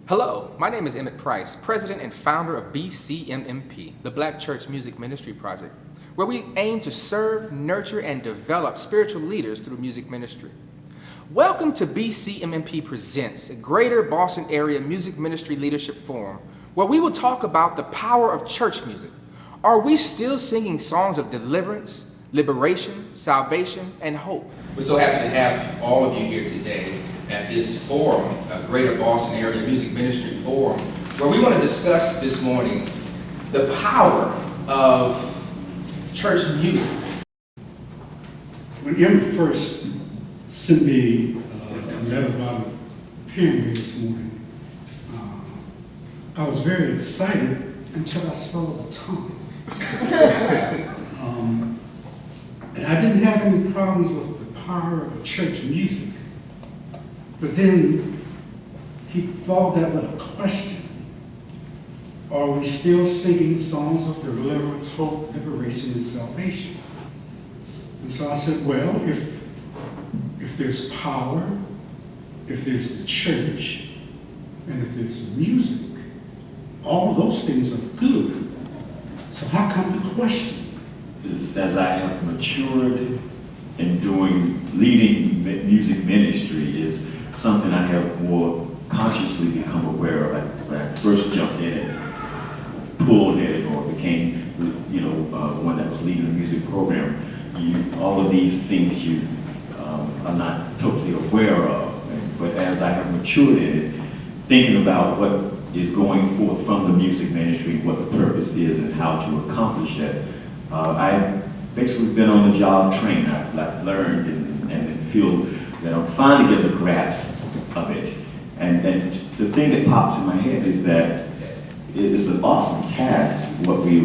Hello, my name is Emmett Price, President and founder of bcmmp, the Black Church Music Ministry Project, where we aim to serve, nurture, and develop spiritual leaders through music ministry. Welcome to bcmmp Presents, a Greater Boston Area Music Ministry Leadership Forum, where we will talk about the power of church music. Are we still singing songs of deliverance, liberation, salvation, and hope? We're so happy to have all of you here today at this forum, a Greater Boston Area Music Ministry Forum, where we want to discuss this morning the power of church music. When Emmett first sent me a letter about a pen this morning, I was very excited until I saw the time. And I didn't have any problems with the power of church music. But then he followed that with a question. Are we still singing songs of deliverance, hope, liberation, and salvation? And so I said, well, if there's power, if there's the church, and if there's music, all of those things are good. So how come the question? As I have matured in leading music ministry is something I have more consciously become aware of. When I first jumped in it, pulled in it, or became, one that was leading the music program, all of these things you are not totally aware of. But as I have matured in it, thinking about what is going forth from the music ministry, what the purpose is, and how to accomplish that, I've basically been on the job trained. I've learned and feel that I'm finally getting the grasp of it. And the thing that pops in my head is that it's an awesome task what we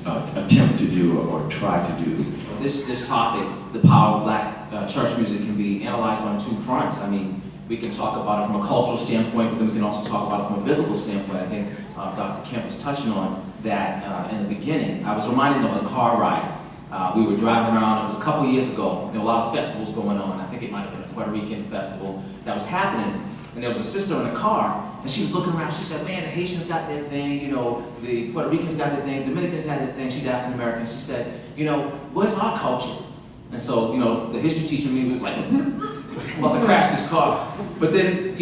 attempt to do or try to do. This topic, the power of Black church music, can be analyzed on two fronts. I mean, we can talk about it from a cultural standpoint, but then we can also talk about it from a biblical standpoint. I think Dr. Kemp was touching on that in the beginning. I was reminded of a car ride. We were driving around, it was a couple years ago. There were a lot of festivals going on. I think it might have been a Puerto Rican festival that was happening. And there was a sister in the car, and she was looking around. She said, man, the Haitians got their thing, the Puerto Ricans got their thing, Dominicans had their thing. She's African American. She said, where's our culture? And so, the history teacher in me was like, about to crash this car. But then,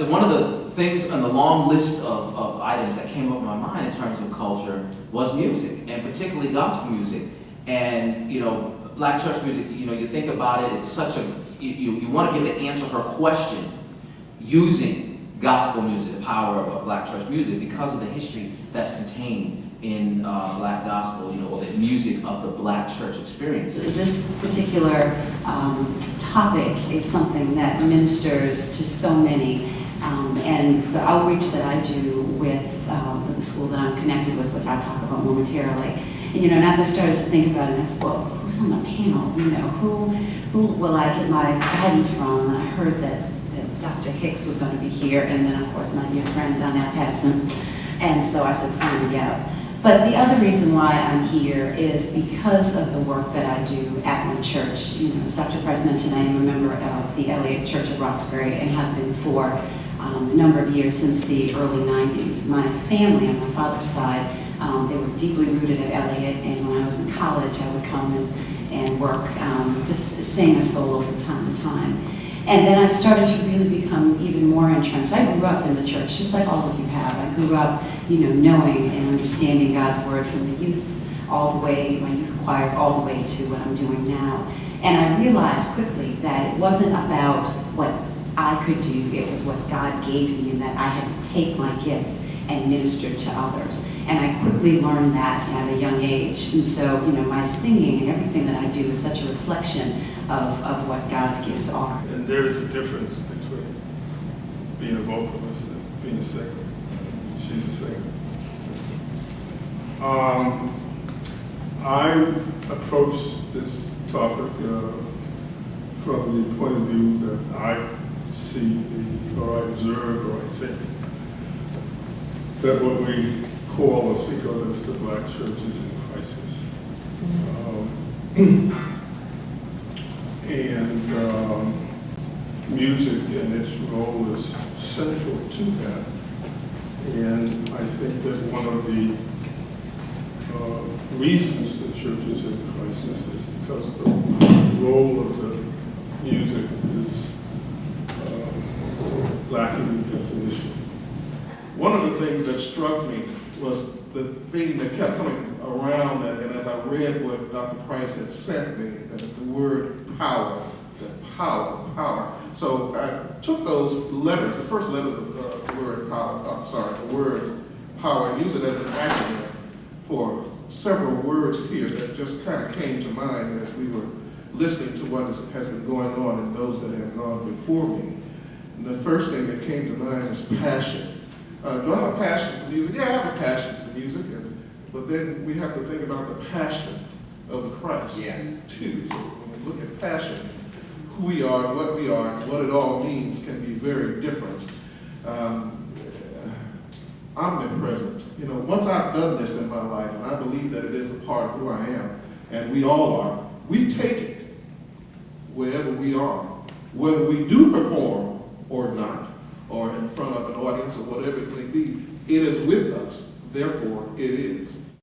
one of the things on the long list of items that came up in my mind in terms of culture was music, and particularly gospel music. And, Black church music, you think about it, it's such a, you want to be able to answer her question using gospel music, the power of Black church music, because of the history that's contained in Black gospel, or the music of the Black church experience. This particular topic is something that ministers to so many, and the outreach that I do with the school that I'm connected with, which I'll talk about momentarily. And as I started to think about it, I said, well, who's on the panel? Who will I get my guidance from? And I heard that Dr. Hicks was going to be here, and then, of course, my dear friend, Donnell Patterson. And so I said, sign me up. But the other reason why I'm here is because of the work that I do at my church. As Dr. Price mentioned, I am a member of the Elliott Church of Roxbury and have been for a number of years, since the early 90s. My family on my father's side, they were deeply rooted at Elliott, and when I was in college, I would come and work, just sing a solo from time to time. And then I started to really become even more entrenched. I grew up in the church, just like all of you have. I grew up, knowing and understanding God's word from the youth all the way, my youth choirs, all the way to what I'm doing now. And I realized quickly that it wasn't about what I could do, it was what God gave me, and that I had to take my gift and minister to others. And I quickly learned that at a young age. And so, my singing and everything that I do is such a reflection of what God's gifts are. And there is a difference between being a vocalist and being a singer. She's a singer. I approach this topic from the point of view that I see, or I observe, or I think, that what we call or think of as the Black church is in crisis. And music and its role is central to that. And I think that one of the reasons the church is in crisis is because the role of the music is lacking in definition. One of the things that struck me was the theme that kept coming around that, and as I read what Dr. Price had sent me, that the word power, power. So I took those letters, the first letters of the word power, and used it as an acronym for several words here that just kind of came to mind as we were listening to what has been going on and those that have gone before me. And the first thing that came to mind is passion. Do I have a passion for music? Yeah, I have a passion for music, but then we have to think about the passion of the Christ too. So when we look at passion, who we are and what it all means can be very different. Omnipresent. You know, once I've done this in my life, and I believe that it is a part of who I am, and we all are, we take it wherever we are, whether we do perform or not, or in front of an audience or whatever it may be, it is with us.